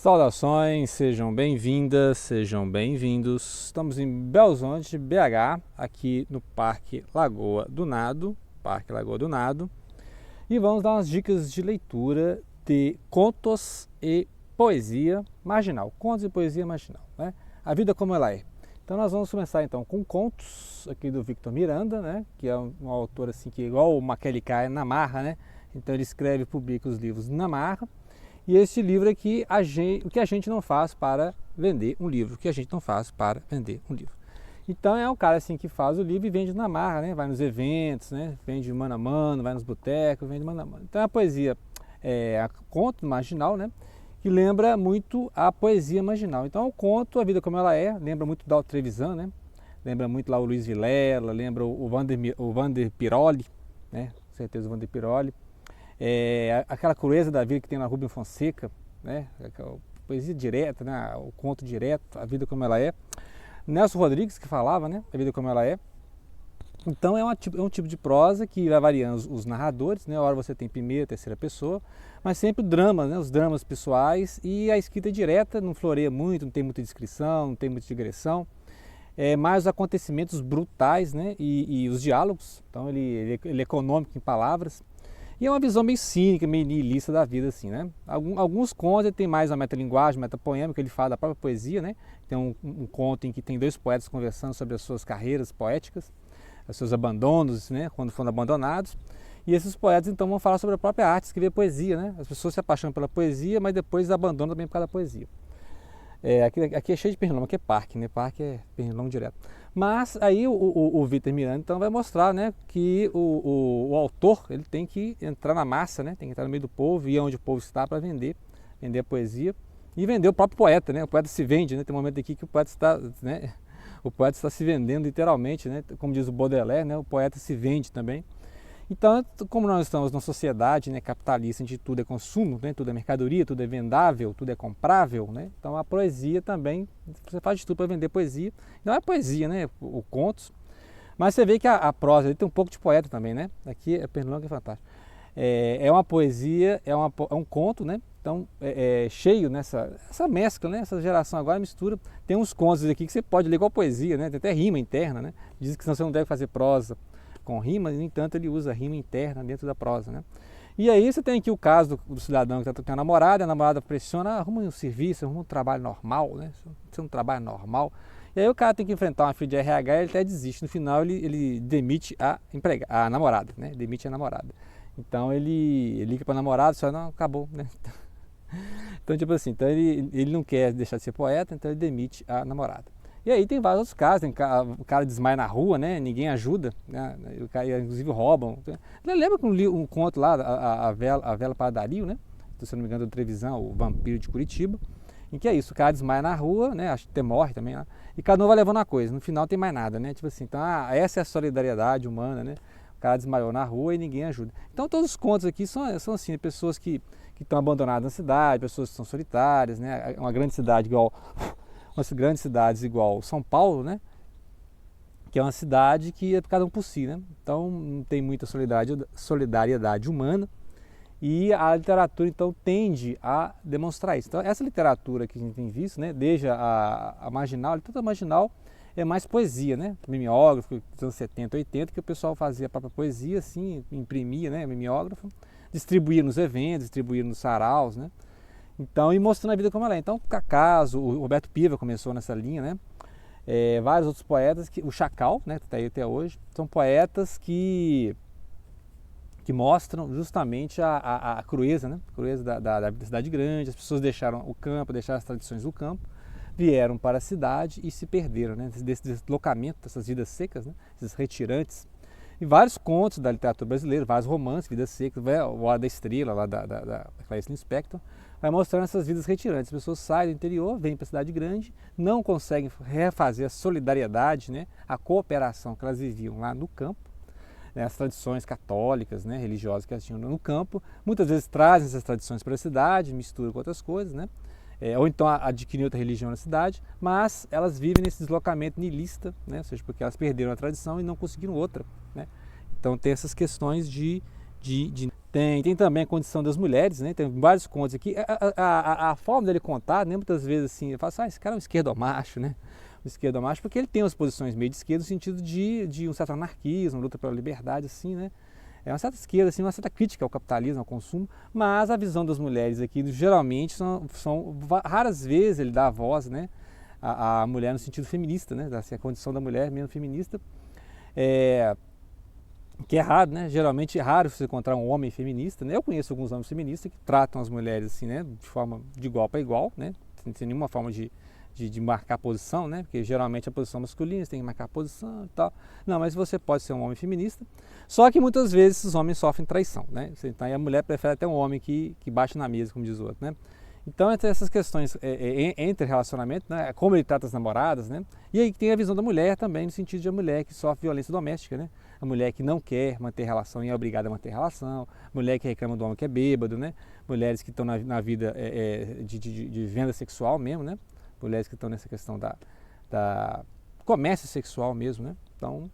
Saudações, sejam bem-vindas, sejam bem-vindos. Estamos em Belo Horizonte, BH, aqui no Parque Lagoa do Nado, e vamos dar umas dicas de leitura de contos e poesia marginal, contos e poesia marginal, né? A vida como ela é. Então nós vamos começar então com contos aqui do Victor Miranda, né? Que é um autor assim que igual o Macaulay Culkin na marra, né? Então ele escreve e publica os livros na marra. E este livro aqui, o que a gente não faz para vender um livro, Então é um cara assim que faz o livro e vende na marra, né? Vai nos eventos, né? Vende mano a mano, vai nos botecos, vende mano a mano. Então é a poesia, a conto marginal, né? Que lembra muito a poesia marginal. Então o conto, A Vida Como Ela É, lembra muito da Trevisan, né? Lembra muito lá o Luiz Vilela, lembra o Vander Piroli, né? Com certeza o Vander Piroli. Aquela crueza da vida que tem na Rubem Fonseca, né? A poesia direta, né? O conto direto, A Vida Como Ela É. Nelson Rodrigues que falava, né? A Vida Como Ela É. Então é um tipo de prosa que vai variando os narradores, né? A hora você tem primeira, terceira pessoa, mas sempre dramas, né? Os dramas pessoais, e a escrita direta não floreia muito, não tem muita descrição, não tem muita digressão. Mais os acontecimentos brutais, né? E os diálogos. Então ele é econômico em palavras. E é uma visão meio cínica, meio niilista da vida, assim, né? Alguns contos ele tem mais uma metalinguagem, metapoema, que ele fala da própria poesia, né? Tem um conto em que tem dois poetas conversando sobre as suas carreiras poéticas, os seus abandonos, né? Quando foram abandonados. E esses poetas, então, vão falar sobre a própria arte, escrever poesia, né? As pessoas se apaixonam pela poesia, mas depois abandonam também por causa da poesia. Aqui é cheio de pernilongo, aqui é parque, né? Parque é pernilongo direto. Mas aí o Victor Miranda então vai mostrar, né, que o autor ele tem que entrar na massa, né? Tem que entrar no meio do povo, ir onde o povo está para vender a poesia e vender o próprio poeta, né? O poeta se vende, né? Tem um momento aqui que o poeta está, né? O poeta está se vendendo literalmente, né? Como diz o Baudelaire, né? O poeta se vende também. Então, como nós estamos numa sociedade, né, capitalista, onde tudo é consumo, né, tudo é mercadoria, tudo é vendável, tudo é comprável, né, então a poesia também, você faz de tudo para vender poesia. Não é poesia, né, o contos, mas você vê que a prosa ele tem um pouco de poeta também, né? Aqui é Pernilongo, é fantástico. É uma poesia, é um conto, né? Então cheio nessa mescla, né? Essa geração agora mistura. Tem uns contos aqui que você pode ler igual poesia, né? Tem até rima interna, né? Diz que senão você não deve fazer prosa com rima, no entanto ele usa rima interna dentro da prosa, né? E aí você tem aqui o caso do cidadão que está com a namorada pressiona, arruma um serviço, arruma um trabalho normal, né? Isso é um trabalho normal. E aí o cara tem que enfrentar uma filha de RH e ele até desiste. No final ele demite a namorada, né? Demite a namorada. Então ele liga para a namorada e fala, não, acabou, né? Então tipo assim, então ele não quer deixar de ser poeta, então ele demite a namorada. E aí tem vários outros casos, o cara desmaia na rua, né? Ninguém ajuda, né? O cara, inclusive roubam. Lembra que um conto lá, a Vela para Dario, né? Se eu não me engano, da Trevisan, o Vampiro de Curitiba, em que é isso, o cara desmaia na rua, né? Acho que até morre também lá, e cada um vai levando uma coisa, no final não tem mais nada, né? Tipo assim, então essa é a solidariedade humana, né? O cara desmaiou na rua e ninguém ajuda. Então todos os contos aqui são assim, pessoas que estão abandonadas na cidade, pessoas que são solitárias, né? Uma grande cidade igual... Umas grandes cidades igual São Paulo, que é uma cidade que é cada um por si, né? Então não tem muita solidariedade humana, e a literatura então tende a demonstrar isso. Então essa literatura que a gente tem visto, né, desde a marginal, a literatura marginal é mais poesia, né? Mimeógrafo dos anos 70, 80, que o pessoal fazia a própria poesia assim, imprimia, né, mimeógrafo, distribuía nos eventos, distribuía nos saraus, né? Então, e mostrando a vida como ela é. Então, Cacaso, o Roberto Piva começou nessa linha, né? Vários outros poetas, o Chacal, né, que está aí até hoje, são poetas que mostram justamente a crueza, né? A crueza da cidade grande. As pessoas deixaram o campo, deixaram as tradições do campo, vieram para a cidade e se perderam, né? Desse deslocamento, dessas vidas secas, né? Esses retirantes. E vários contos da literatura brasileira, vários romances, Vidas Secas, o Hora da Estrela, lá da Clarice Lispector, vai mostrando essas vidas retirantes. As pessoas saem do interior, vêm para a cidade grande, não conseguem refazer a solidariedade, né, a cooperação que elas viviam lá no campo, né, as tradições católicas, né, religiosas que elas tinham no campo. Muitas vezes trazem essas tradições para a cidade, misturam com outras coisas, né, ou então adquirem outra religião na cidade, mas elas vivem nesse deslocamento niilista, né, ou seja, porque elas perderam a tradição e não conseguiram outra, né. Então tem essas questões Tem também a condição das mulheres, né? Tem vários contos aqui. A forma dele contar, né? Muitas vezes assim, eu falo assim, esse cara é um esquerdomacho, né? Um esquerdomacho, porque ele tem umas posições meio de esquerda no sentido de um certo anarquismo, luta pela liberdade, assim, né? É uma certa esquerda, assim, uma certa crítica ao capitalismo, ao consumo, mas a visão das mulheres aqui, geralmente, raras vezes ele dá a voz, né? A mulher no sentido feminista, né? Assim, a condição da mulher mesmo feminista. Que é raro, né? Geralmente é raro você encontrar um homem feminista, né? Eu conheço alguns homens feministas que tratam as mulheres assim, né? De forma de igual para igual, né? Sem nenhuma forma de marcar posição, né? Porque geralmente a posição masculina você tem que marcar posição e tal. Não, mas você pode ser um homem feminista. Só que muitas vezes esses homens sofrem traição, né? Então a mulher prefere até um homem que bate na mesa, como diz o outro, né? Então, entre essas questões entre relacionamento, né, como ele trata as namoradas, né, e aí tem a visão da mulher também, no sentido de a mulher que sofre violência doméstica, né, a mulher que não quer manter relação e é obrigada a manter relação, mulher que reclama do homem que é bêbado, né, mulheres que estão na vida de venda sexual mesmo, né, mulheres que estão nessa questão da comércio sexual mesmo, né, então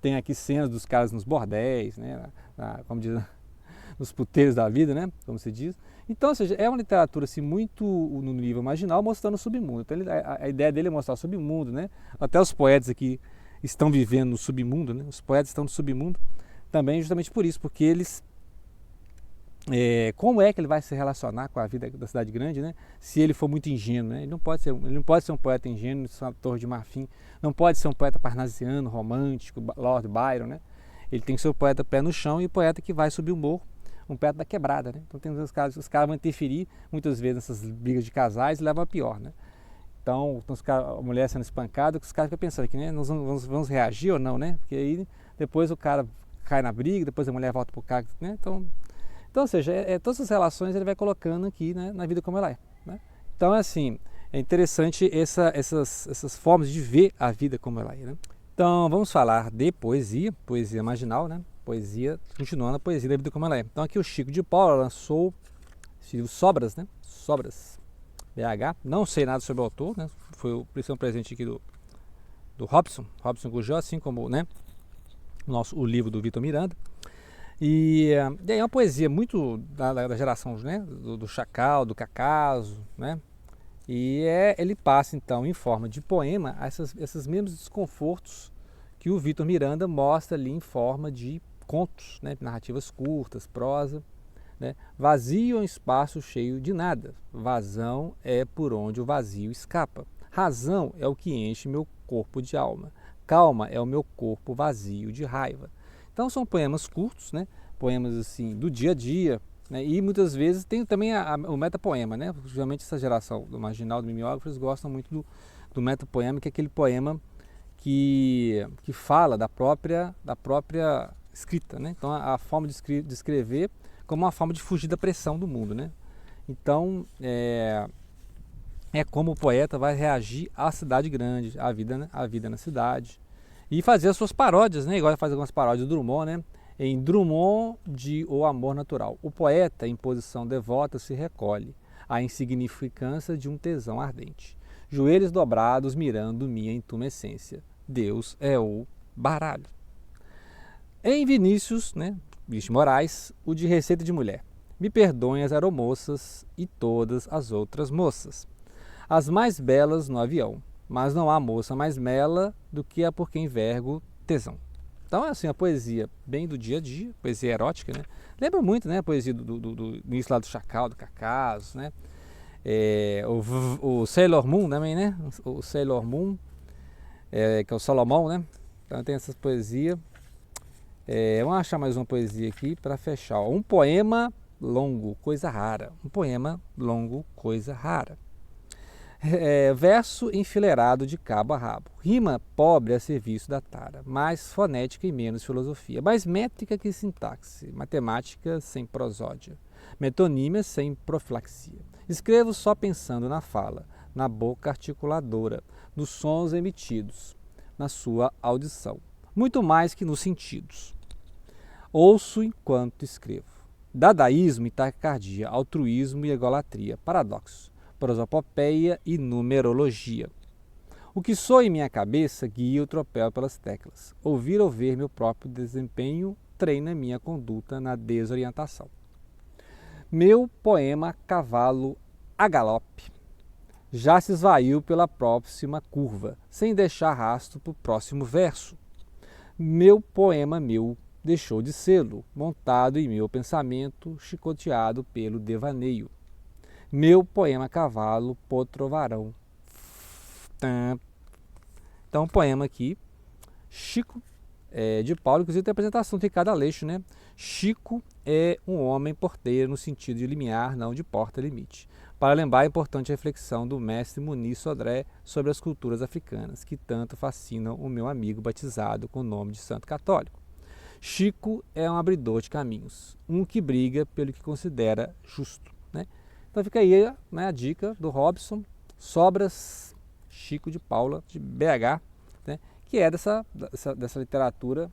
tem aqui cenas dos caras nos bordéis, né, como diz, nos puteiros da vida, né, como se diz. Então, ou seja, é uma literatura assim, muito no nível marginal, mostrando o submundo. Então, a ideia dele é mostrar o submundo, né? Até os poetas aqui estão vivendo no submundo, né? Os poetas estão no submundo também justamente por isso, porque eles... como é que ele vai se relacionar com a vida da cidade grande, né? Se ele for muito ingênuo, né? Ele não pode ser um poeta ingênuo, uma Torre de Marfim, não pode ser um poeta parnasiano, romântico, Lord Byron, né? Ele tem que ser o poeta pé no chão e o poeta que vai subir o morro, um poeta da quebrada, né? Então tem os caras vão interferir muitas vezes nessas brigas de casais e levam a pior, né? Então a mulher sendo espancada, os caras ficam pensando aqui, né? Nós vamos reagir ou não, né? Porque aí depois o cara cai na briga, depois a mulher volta pro cara, né? Então ou seja, todas as relações ele vai colocando aqui, né, na vida como ela é, né? Então assim, é interessante essas formas de ver a vida como ela é, né? Então vamos falar de poesia marginal, né? Poesia, continuando a poesia da vida como ela é. Então aqui o Chico de Paula lançou esse livro Sobras, né? Sobras, BH. Não sei nada sobre o autor, né? Foi um presente aqui do Robson Gujó, assim como, né, o livro do Vitor Miranda. E é uma poesia muito da geração, né, do Chacal, do Cacaso, né? E ele passa então em forma de poema esses mesmos desconfortos que o Vitor Miranda mostra ali em forma de contos, né, narrativas curtas, prosa, né? Vazio é um espaço cheio de nada, vazão é por onde o vazio escapa, razão é o que enche meu corpo de alma, calma é o meu corpo vazio de raiva. Então são poemas curtos, né? Poemas assim do dia a dia, né? E muitas vezes tem também o metapoema, né? Geralmente essa geração do marginal, do mimeógrafo, eles gostam muito do metapoema, que é aquele poema que fala da própria escrita, né? Então a forma de escrever como uma forma de fugir da pressão do mundo, né? Então é como o poeta vai reagir à cidade grande, à vida na cidade, e fazer as suas paródias, né? Igual ele faz algumas paródias do Drummond, né? Em Drummond de O Amor Natural, o poeta em posição devota se recolhe à insignificância de um tesão ardente, joelhos dobrados mirando minha intumescência, Deus é o baralho. Em Vinícius, né, Vinícius de Moraes, o de Receita de Mulher, me perdoem as aeromoças e todas as outras moças, as mais belas no avião, mas não há moça mais bela do que a por quem vergo tesão. Então é assim, a poesia bem do dia a dia, poesia erótica, né? Lembra muito, né, a poesia do início lá do Chacal, do Cacaso, né? O Sailor Moon também, né? O Sailor Moon, que é o Salomão, né? Então tem essas poesias. Vamos achar mais uma poesia aqui para fechar. Um poema longo, coisa rara. Um poema longo, coisa rara. Verso enfileirado de cabo a rabo, rima pobre a serviço da tara, mais fonética e menos filosofia, mais métrica que sintaxe, matemática sem prosódia, metonímia sem profilaxia. Escrevo só pensando na fala, na boca articuladora, nos sons emitidos, na sua audição, muito mais que nos sentidos. Ouço enquanto escrevo. Dadaísmo e taquicardia, altruísmo e egolatria, paradoxo, prosopopeia e numerologia. O que soa em minha cabeça guia o tropel pelas teclas. Ouvir ou ver meu próprio desempenho treina minha conduta na desorientação. Meu poema Cavalo a Galope já se esvaiu pela próxima curva, sem deixar rastro para o próximo verso. Meu poema meu deixou de sê-lo, montado em meu pensamento, chicoteado pelo devaneio. Meu poema Cavalo Potrovarão. Então, poema aqui, Chico de Paulo, inclusive tem a apresentação de Ricardo Aleixo, né? Chico é um homem porteiro no sentido de limiar, não de porta-limite. Para lembrar a importante reflexão do mestre Muniz Sodré sobre as culturas africanas, que tanto fascinam o meu amigo batizado com o nome de santo católico. Chico é um abridor de caminhos, um que briga pelo que considera justo. Né? Então fica aí, né, a dica do Robson, Sobras Chico de Paula, de BH, né, que é dessa literatura,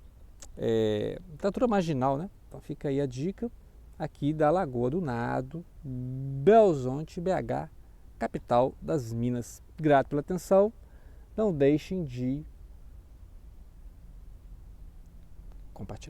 literatura marginal. Né? Então fica aí a dica aqui da Lagoa do Nado, Belo Horizonte, BH, capital das Minas. Grato pela atenção, não deixem de compartilhar.